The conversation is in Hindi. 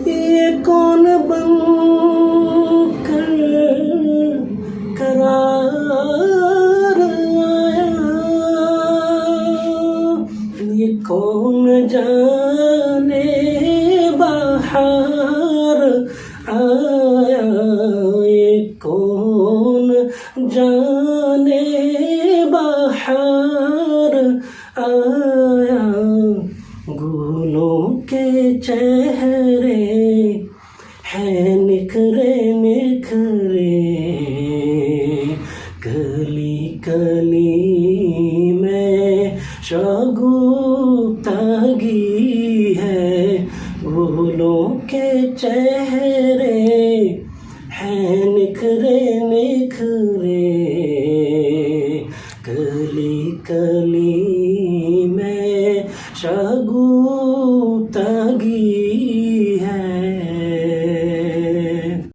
ये कौन बन कर करार आया, ये कौन जाने बाहर आया, ये कौन जाने बाहर आया। गुलों के चेहरे हैं निखरे निखरे, कली कली में शगुफ्तागी है। गुलों के चेहरे हैं निखरे निखरे,